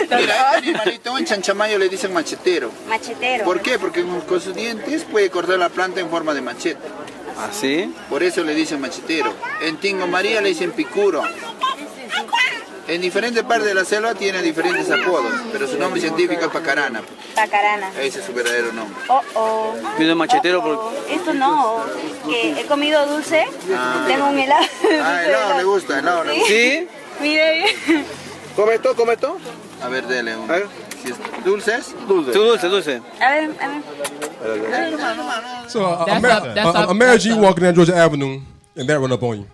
Mira, este animalito en Chanchamayo le dicen machetero. Machetero. ¿Por qué? Porque con sus dientes puede cortar la planta en forma de machete. ¿Ah, sí? Por eso le dicen machetero. En Tingo María le dicen picuro. En diferentes partes de la selva tiene diferentes apodos, pero su nombre científico es pacarana. Pacarana. Ese es su verdadero nombre. Pido machetero porque... Esto no, que he comido dulce, tengo un helado. Ah, helado le gusta, helado le gusta. ¿Sí? Mire. ¿Come esto? A ver, dele uno. Si es dulces. Dulce. A ver. So That's imagine you walking down Georgia Avenue and that run up on you.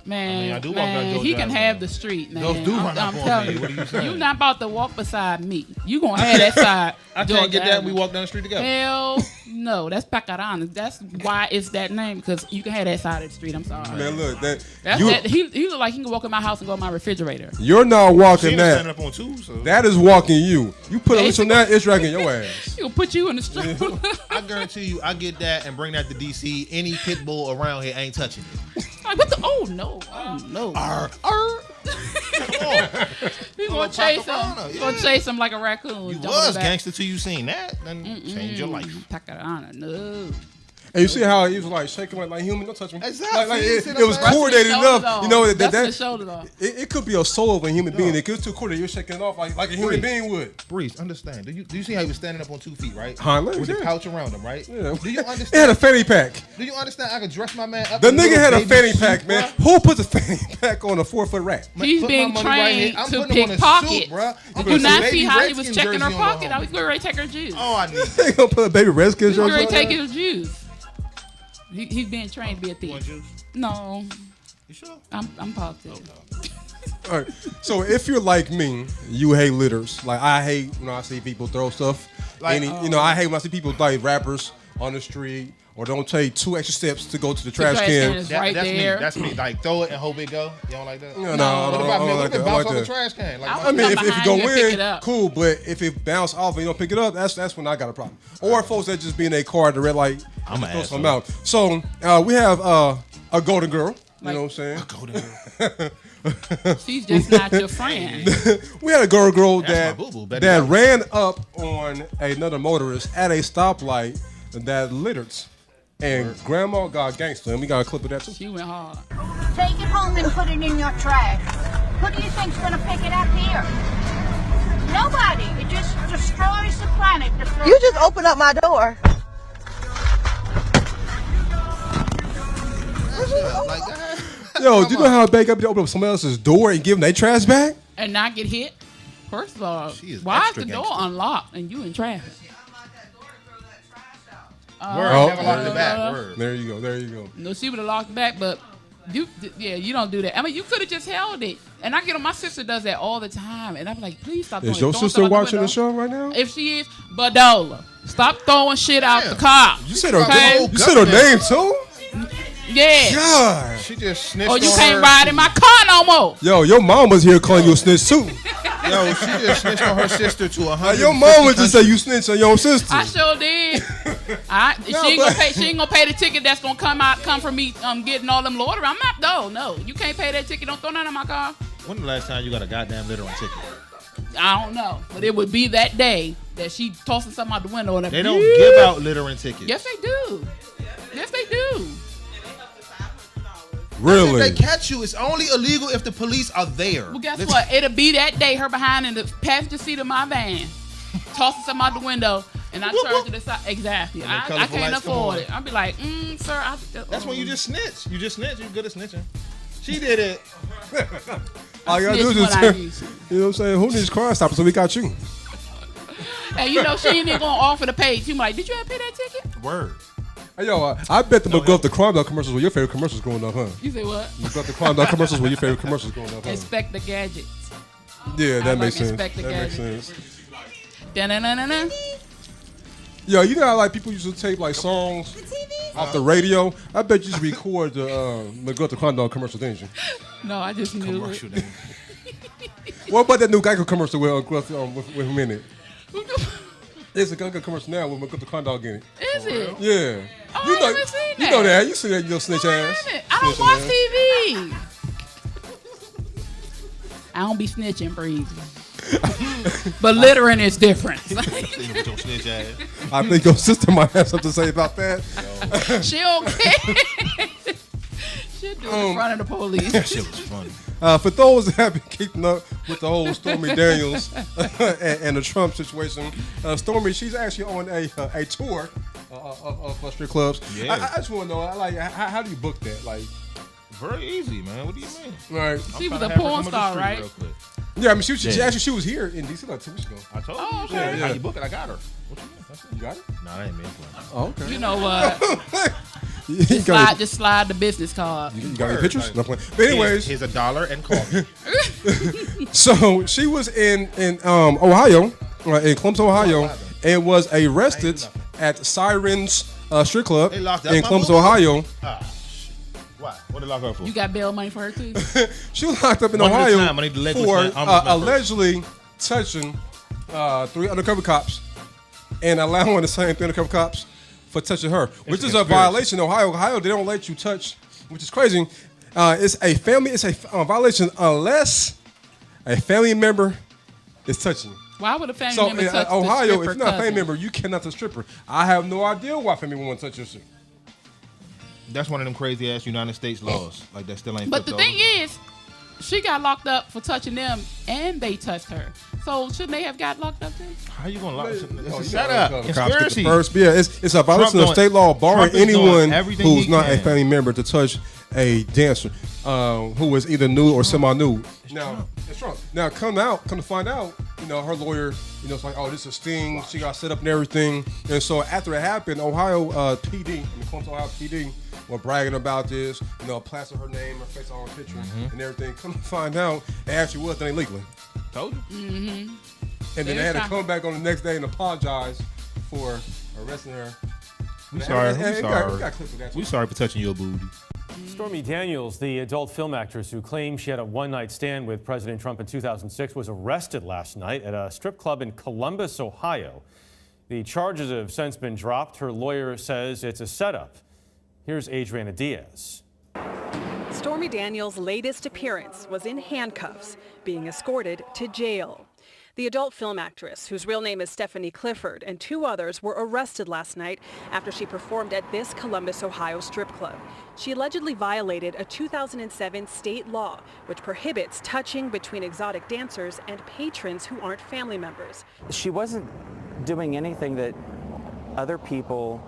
Man, I do walk down he Georgia can Avenue. have the street, man. Those do run up I'm on telling me. you, What are you saying? you're not about to walk beside me. You gonna have that side. I Georgia can't get that. Avenue. We walk down the street together. Hell no, that's Pacarana. That's why it's that name, because you can have that side of the street. I'm sorry. Man, look, That's that, he look like he can walk in my house and go in my refrigerator. you're not walking She that. standing up on two, so That is walking you. You put a leash on that, it's dragging your ass. He'll put you in the street. I guarantee you, I get that and bring that to DC. Any pit bull around here ain't touching it. Like, what the? Oh no. Come on. He gonna chase him. He gonna chase him like a raccoon. You jump in was the back. gangster till you seen that. Then change your life. Pacarana, no. And you see how he was like shaking like human, don't touch me. Exactly. Like, You it, see it that was man? coordinated Dustin the enough. shoulders You know off. that Dustin the shoulders off. it could be a soul of a human being. It was too coordinated. You're shaking it off like a human being would. Breeze, understand. Do you see how he was standing up on 2 feet, right? Hind legs, With the yeah. pouch around him, right? Yeah. Do you It had a understand? fanny pack. Do you understand? I could dress my man up. The in nigga little had a baby fanny suit, pack, man. bruh. Who puts a fanny pack on a 4-foot rat? He's Put my being money right here. trained I'm to putting him on a pickpocket. suit, bruh. I'm Do putting not some see baby how he was Redskins checking her jersey on pocket. home. I was going ready to take her juice. Oh, I need They gonna put a baby Redskins He's going jersey ready on to take that? his juice. He's being trained to be a thief. Want juice? No, You sure? I'm positive. All right. So if you're like me, you hate litters. Like I hate when I see people throw stuff. Like, I hate when I see people like rappers on the street or don't take 2 extra steps to go to the trash trash can can. is right that's there. Me. That's me. Like throw it and hope it go. You don't like that? No, What I about don't me? like What if that. it I bounce like off the that. trash can? Like, I I mean, if Come you behind go you and pick in, it up. cool. But if it bounce off and you don't pick it up, that's when I got a problem. Or folks that just be in a car at the red light, I'm an throw something asshole. out. So we have a golden girl. You know what I'm saying? She's just not your friend. We had a girl That's my boo-boo, Betty that White. ran up on another motorist at a stoplight that littered. And grandma got gangster, and we got a clip of that too. She went hard. Take it home and put it in your trash. Who do you think's gonna pick it up here? Nobody. It just destroys the planet. You just opened up my door. Like that. Yo, do you know how bad up to open up someone else's door and give them their trash back? And not get hit? First of all, She is why is extra the door gangster. unlocked and you in traffic? Never locked the back. Word. There you go. No, she would have locked the back, but you don't do that. I mean, you could have just held it. And I get on, my sister does that all the time, and I'm like, please stop doing it. Is your sister watching the show right now? If she is, Badola, stop throwing shit out the car. You said her name too? Yeah. God. She just snitched Oh, you on can't her. ride in my car no more. Yo, your mom was here calling you a snitch too. Yo, she just snitched on her sister to 100. Your mom was just say you snitched on your sister. I sure did. She ain't gonna pay the ticket that's gonna come from me getting all them loitering. I'm not. No, you can't pay that ticket. Don't throw nothing in my car. When the last time you got a goddamn littering ticket? I don't know, but it would be that day that she tossing something out the window. And they don't give out littering tickets. Yes, they do. Yes, they do. Really? If they catch you, it's only illegal if the police are there. Well, guess what? It'll be that day, her behind in the passenger seat of my van, tossing something out the window, and I turn to the side. Exactly. I can't afford it. I'll be like, sir. That's when you just snitch. You just snitch. You're good at snitching. She did it. All you gotta do is just turn. You know what I'm saying? Who needs Crime Stopper? So we got you. And she ain't even gonna offer to pay. She like, did you have to pay that ticket? Word. Hey, yo, I bet the McGuff the Crime Dog commercials were your favorite commercials growing up, huh? You say what? McGuff the Crime Dog commercials were your favorite commercials growing up, huh? Inspect the gadgets. Yeah, that makes sense. Inspect the That makes gadgets. sense. Da-na-na-na-na. Yo, you know how like people used to tape like songs off the radio? I bet you should record the McGuff the Crime Dog commercial, didn't you? No, I just knew it. What about that new Geico commercial with him in it? It's a Geico commercial now with McGuff the Crime Dog in it. Is it? Yeah. Oh, You I know, haven't seen that. You know that. You see that, you little snitch ass. I don't Snitching watch ass. TV. I don't be snitching, Breezy. But littering is different. I think your sister might have something to say about that. She okay. She'll do it in front of the police. That shit was funny. For those that have been keeping up with the whole Stormy Daniels and the Trump situation, Stormy, she's actually on a tour of strip clubs. Yeah. I just want to know, like, how do you book that? Like, very easy, man. What do you mean? Right. She was a porn star, right? Yeah, I mean, she was here in DC like 2 weeks ago. I told you. Oh, okay. How you book it? I got her. What you mean? That's it. You got it? Nah, I ain't mean to. Oh, okay. You know what? You Just slide the business card. You got any pictures? No, but anyways, here's $1 and coffee. So she was in Ohio, in Columbus, Ohio, and was arrested at Sirens Strip Club in Columbus, Ohio. Why? What did they lock her for? You got bail money for her too? She was locked up in One at a Ohio time. I need the leg for with my- allegedly touching 3 undercover cops and allowing the same 3 undercover cops for touching her, which is a violation in Ohio. Ohio, they don't let you touch, which is crazy. It's a violation unless a family member is touching you. Why would a family So member in touch Ohio, the if you're not a family cousin? member, you cannot touch a stripper. I have no idea why family member want to touch your shit. That's one of them crazy ass United States laws. Like that still ain't. But the flipped thing over. is, she got locked up for touching them, and they touched her. So shouldn't they have got locked up too? How you gonna lock? Oh, Shut up! Conspiracy. First, yeah, it's a violation Trump of state law barring Trump is doing anyone everything who's he not a can. family member to touch a dancer who is either nude or semi-nude. Now, it's Trump. Now, come to find out, her lawyer, it's like, oh, this is a sting. She got set up and everything. And so after it happened, Ohio PD, the Columbus, Ohio PD, were bragging about this, plastered her name, her face on her picture, and everything. Come to find out, it actually was done illegally. Told you. Mm-hmm. And then they had to come back on the next day and apologize for arresting her. We sorry. We sorry for touching your booty. Stormy Daniels, the adult film actress who claimed she had a one-night stand with President Trump in 2006, was arrested last night at a strip club in Columbus, Ohio. The charges have since been dropped. Her lawyer says it's a setup. Here's Adriana Diaz. Stormy Daniels' latest appearance was in handcuffs, being escorted to jail. The adult film actress, whose real name is Stephanie Clifford, and 2 others were arrested last night after she performed at this Columbus, Ohio strip club. She allegedly violated a 2007 state law, which prohibits touching between exotic dancers and patrons who aren't family members. She wasn't doing anything that other people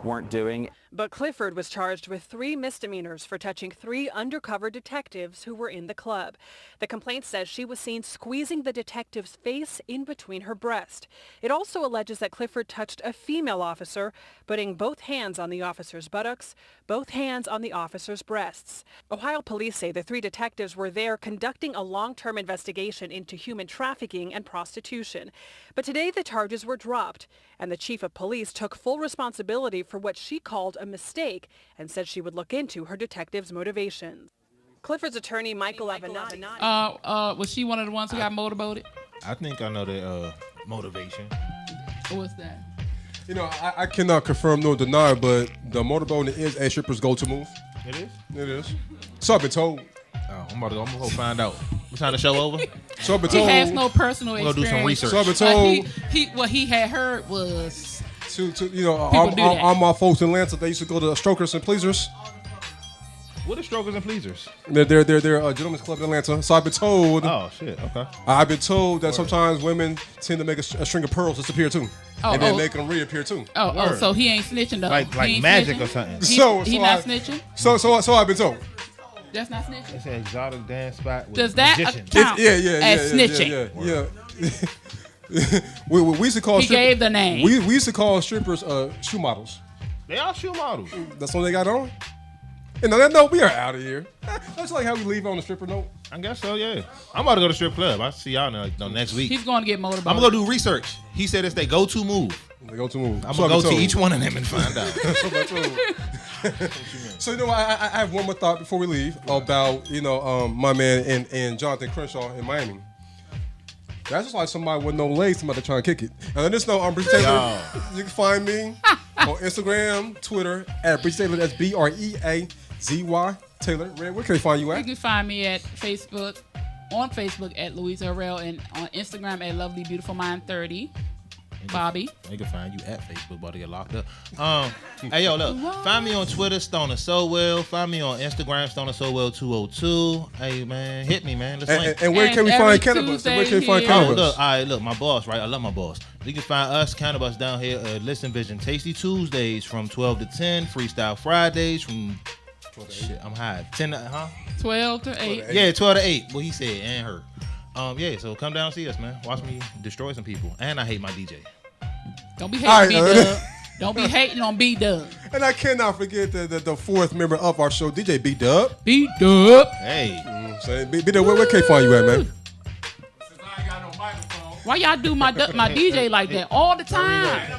weren't doing. But Clifford was charged with 3 misdemeanors for touching 3 undercover detectives who were in the club. The complaint says she was seen squeezing the detective's face in between her breast. It also alleges that Clifford touched a female officer, putting both hands on the officer's buttocks, both hands on the officer's breasts. Ohio police say the 3 detectives were there conducting a long-term investigation into human trafficking and prostitution. But today the charges were dropped, and the chief of police took full responsibility for what she called a mistake and said she would look into her detective's motivations. Clifford's attorney, Michael Avenatti. Was she one of the ones who got motorboated? I think I know the motivation. What's that? You know, I cannot confirm nor deny, but the motorboating is a stripper's go-to move. It is? It is. So I've been told. Oh, I'm gonna go find out. What time the show over? So I've been He told. has no personal We'll experience. do some research. So I've been told. What he had heard was To you know, People do that. all my folks in Atlanta, they used to go to Strokers and Pleasers. What are Strokers and Pleasers? They're a gentleman's club in Atlanta. So I've been told. Oh shit. Okay. I've been told that sometimes women tend to make a string of pearls disappear too, and then make them reappear too. So he ain't snitching though. Like He ain't magic snitching? or something. He not snitching. So I've been told. That's not snitching. It's an exotic dance spot with Does that magicians. count as snitching? Yeah. we used to call. He gave the name. We used to call strippers shoe models. They are shoe models. That's what they got on. And on that note, we are out of here. That's like how we leave on the stripper note. I guess so, yeah. I'm about to go to strip club. I'll see y'all next week. He's going to get motorboated. I'm going to go do research. He said it's their go-to move. They go to move. I'm going to go to each one of them and find out. So, you know, I have one more thought before we leave about, you know, my man and Jonathan Crenshaw in Miami. That's just like somebody with no legs, somebody trying to kick it. And on this note, I'm Breach Taylor. You can find me on Instagram, Twitter, at Breach Taylor. That's BREAZY Taylor. Red, where can they find you at? You can find me at Facebook, on Facebook at Louisa Harrell, and on Instagram at Lovely Beautiful Mind 30. Bobby. They can find you at Facebook, but they get locked up. Hey, yo, look. Find me on Twitter, Stoner So Well. Find me on Instagram, Stoner So Well 202. Hey, man, hit me, man. Let's link. And where can we find Cannabis? Where can we find Cannabis? Look, all right, look, my boss, right? I love my boss. You can find us, Cannabis, down here at Listen Vision. Tasty Tuesdays from 12 to 10. Freestyle Fridays from... Shit, I'm high. 10 to, huh? 12 to 8. Yeah, 12 to 8. What he said and her. Yeah, so come down and see us, man. Watch me destroy some people. And I hate my DJ. Don't be hating B-Dub. Don't be hating on B-Dub. And I cannot forget the fourth member of our show, DJ B-Dub. B-Dub. Hey. B-Dub, where can you find you at, man? Why y'all do my DJ like that all the time?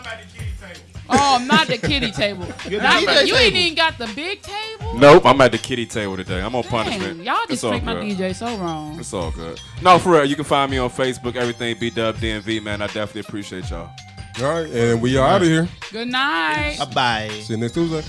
Oh, I'm not the kiddie table. You ain't even got the big table? Nope, I'm at the kiddie table today. I'm on punishment. Y'all just It's all treat my good. DJ so wrong. It's all good. No, for real, you can find me on Facebook, everything B-Dub DMV, man. I definitely appreciate y'all. All right, and we are out of here. Good night. Bye-bye. See you next Tuesday.